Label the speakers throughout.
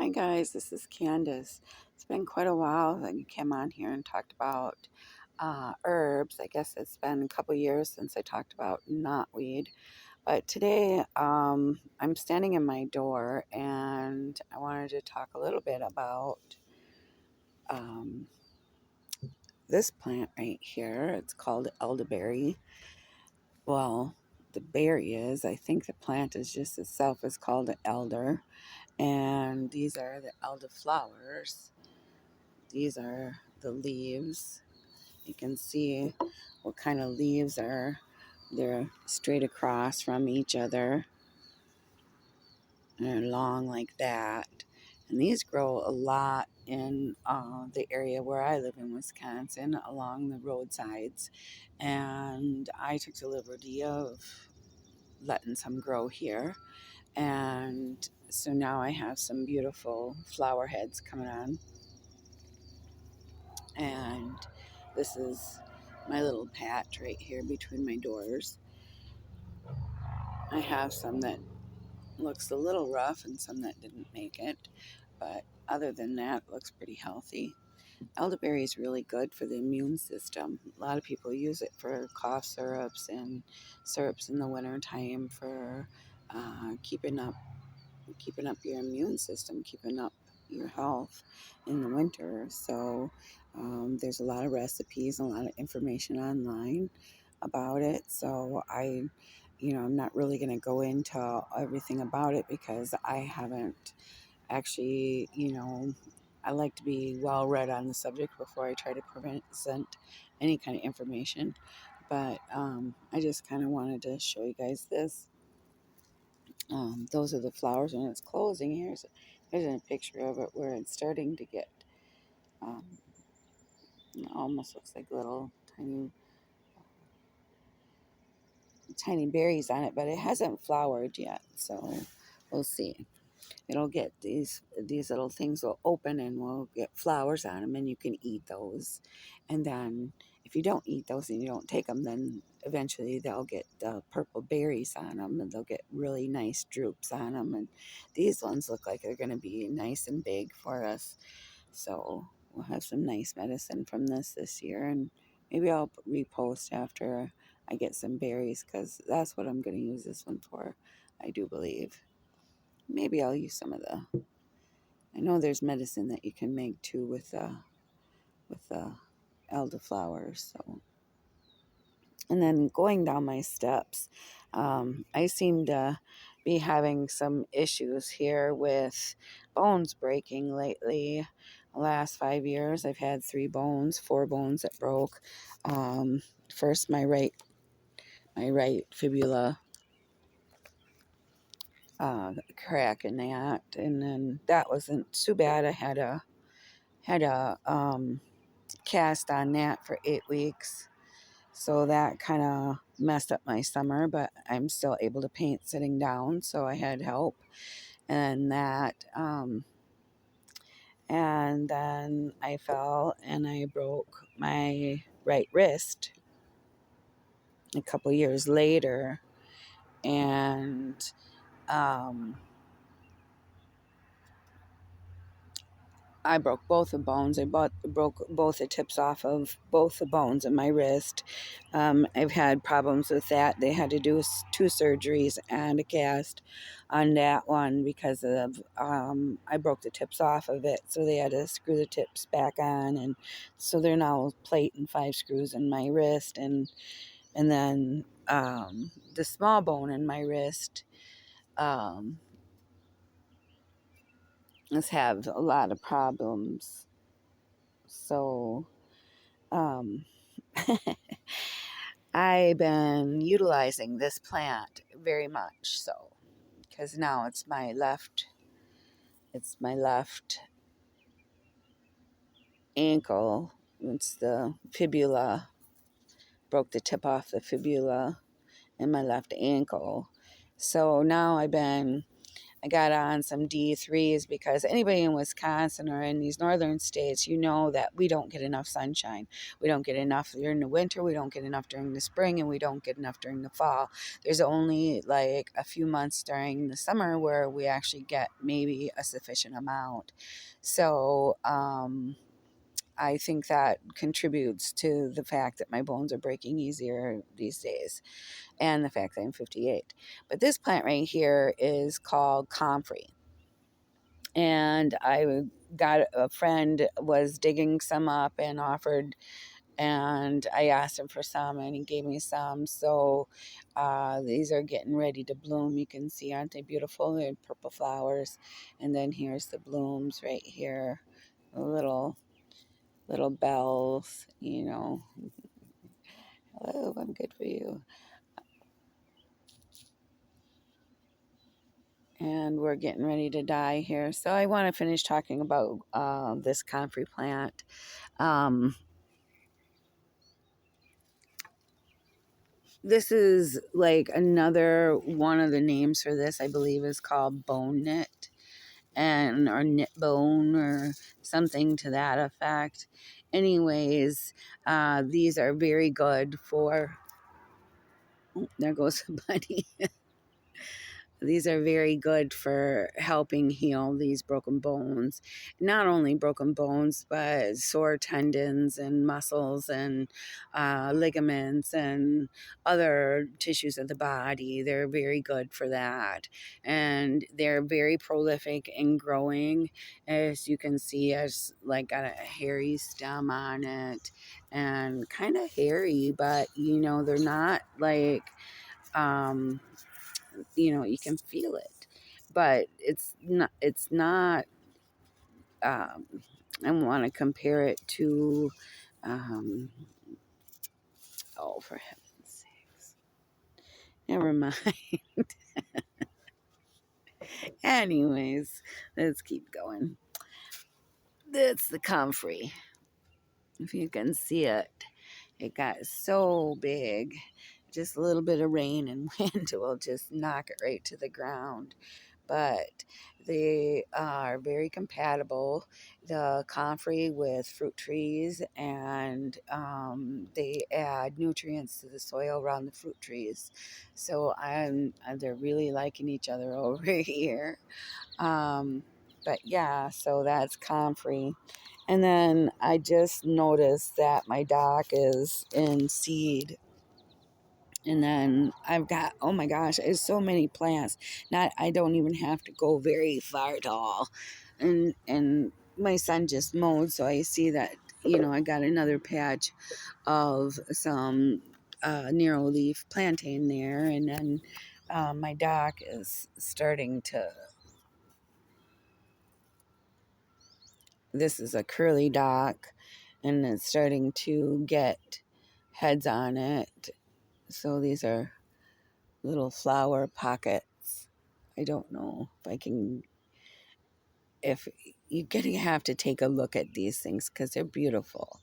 Speaker 1: Hi guys, this is Candace. It's been quite a while that you came on here and talked about herbs. I guess it's been a couple years since I talked about knotweed. But today I'm standing in my door and I wanted to talk a little bit about um, this plant right here. It's called elderberry. Well, the berry is. I think the plant is just itself is called an elder. And these are the elder flowers. These are the leaves. You can see what kind of leaves are. They're straight across from each other. And they're long like that. And these grow a lot in the area where I live in Wisconsin, along the roadsides. And I took the liberty of letting some grow here. And so now I have some beautiful flower heads coming on. And this is my little patch right here between my doors. I have some that looks a little rough and some that didn't make it, but other than that, it looks pretty healthy. Elderberry is really good for the immune system. A lot of people use it for cough syrups and syrups in the winter time for keeping up your immune system, keeping up your health in the winter. So there's a lot of recipes and a lot of information online about it. So I'm not really going to go into everything about it because I haven't actually, I like to be well read on the subject before I try to present any kind of information. But I just kind of wanted to show you guys this. Those are the flowers when it's closing. Here's a picture of it where it's starting to get, um, it almost looks like little tiny berries on it, but it hasn't flowered yet. So we'll see. It'll get these little things will open and we'll get flowers on them, and you can eat those. And then if you don't eat those and you don't take them, then eventually they'll get the purple berries on them, and they'll get really nice droops on them. And these ones look like they're going to be nice and big for us. So we'll have some nice medicine from this year, and maybe I'll repost after I get some berries because that's what I'm going to use this one for, I do believe. Maybe I'll use some of I know there's medicine that you can make too with the elderflowers. So, and then going down my steps, I seem to be having some issues here with bones breaking lately. The last 5 years, I've had 4 bones that broke. First, my right fibula crack in that, and then that wasn't too bad. I had a cast on that for 8 weeks, so that kind of messed up my summer, but I'm still able to paint sitting down, so I had help. And then I fell and I broke my right wrist a couple years later. And I broke both the bones. Broke both the tips off of both the bones in my wrist. I've had problems with that. They had to do 2 surgeries and a cast on that one because of I broke the tips off of it. So they had to screw the tips back on, and so they're now plate and 5 screws in my wrist, and then the small bone in my wrist. Has had a lot of problems. So um, I've been utilizing this plant very much so, because now it's my left ankle. It's the fibula, broke the tip off the fibula in my left ankle. So now I've been I got on some D3s because anybody in Wisconsin or in these northern states, you know that we don't get enough sunshine. We don't get enough during the winter, we don't get enough during the spring, and we don't get enough during the fall. There's only like a few months during the summer where we actually get maybe a sufficient amount. So, I think that contributes to the fact that my bones are breaking easier these days and the fact that I'm 58. But this plant right here is called comfrey. And I got a friend was digging some up and offered, and I asked him for some and he gave me some. So these are getting ready to bloom. You can see, aren't they beautiful? They're purple flowers. And then here's the blooms right here. A little bells, you know. Hello, I'm good for you. And we're getting ready to die here. So I want to finish talking about this comfrey plant. Um, this is like another one of the names for this, I believe, is called bone knit and or knit bone or something to that effect. Anyways, these are very good for. Oh, there goes the bunny. These are very good for helping heal these broken bones. Not only broken bones, but sore tendons and muscles and ligaments and other tissues of the body. They're very good for that. And they're very prolific in growing. As you can see, has like got a hairy stem on it and kind of hairy, but you know, they're not like, you can feel it, but it's not I want to compare it to um oh, for heaven's sakes, never mind. Anyways, let's keep going. That's the comfrey. If you can see it, it got so big, just a little bit of rain and wind will just knock it right to the ground. But they are very compatible, the comfrey, with fruit trees, and they add nutrients to the soil around the fruit trees. So they're really liking each other over here. But yeah, so that's comfrey. And then I just noticed that my dock is in seed. And then I've got, oh my gosh, there's so many plants. Not, I don't even have to go very far at all. And my son just mowed, so I see that, I got another patch of some narrow leaf plantain there. And then my dock is starting to, this is a curly dock, and it's starting to get heads on it. So these are little flower pockets. I don't know if I can, if you're gonna have to take a look at these things because they're beautiful.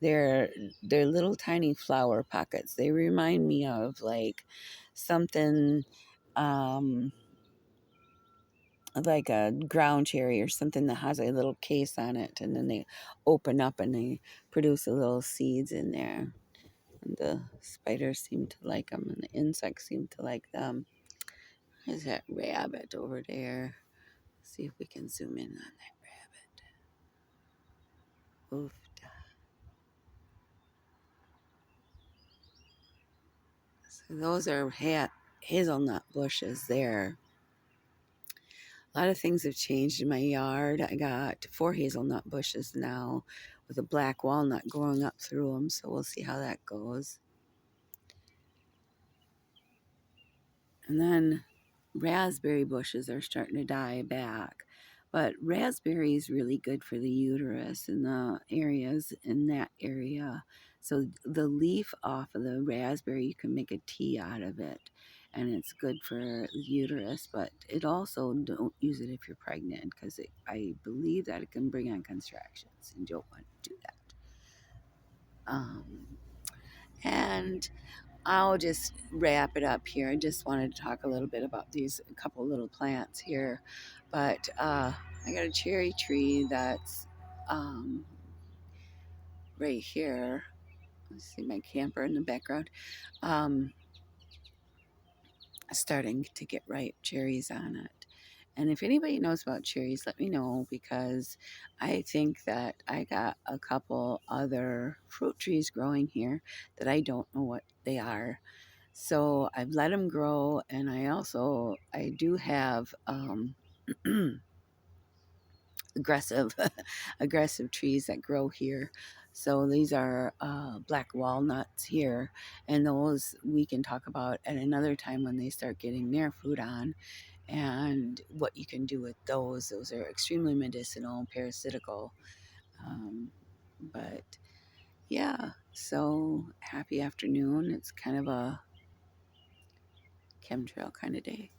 Speaker 1: They're they're little tiny flower pockets. They remind me of like something um like a ground cherry or something that has a little case on it, and then they open up and they produce a little seeds in there. And the spiders seem to like them, and the insects seem to like them. There's that rabbit over there. See if we can zoom in on that rabbit. Oof. So those are hazelnut bushes there. A lot of things have changed in my yard. I got 4 hazelnut bushes now with a black walnut growing up through them. So we'll see how that goes. And then raspberry bushes are starting to die back. But raspberry is really good for the uterus and the areas in that area. So the leaf off of the raspberry, you can make a tea out of it. And it's good for the uterus, but it also, don't use it if you're pregnant, because I believe that it can bring on contractions and you don't want to do that. And I'll just wrap it up here. I just wanted to talk a little bit about these a couple little plants here. But I got a cherry tree that's um, right here. Let's see my camper in the background. Um, Starting to get ripe cherries on it. And if anybody knows about cherries, let me know, because I think that I got a couple other fruit trees growing here that I don't know what they are. So I've let them grow, and I do have aggressive aggressive trees that grow here. So these are black walnuts here, and those we can talk about at another time when they start getting their fruit on, and what you can do with those. Those are extremely medicinal, parasitical. Um, but yeah, so happy afternoon. It's kind of a chemtrail kind of day.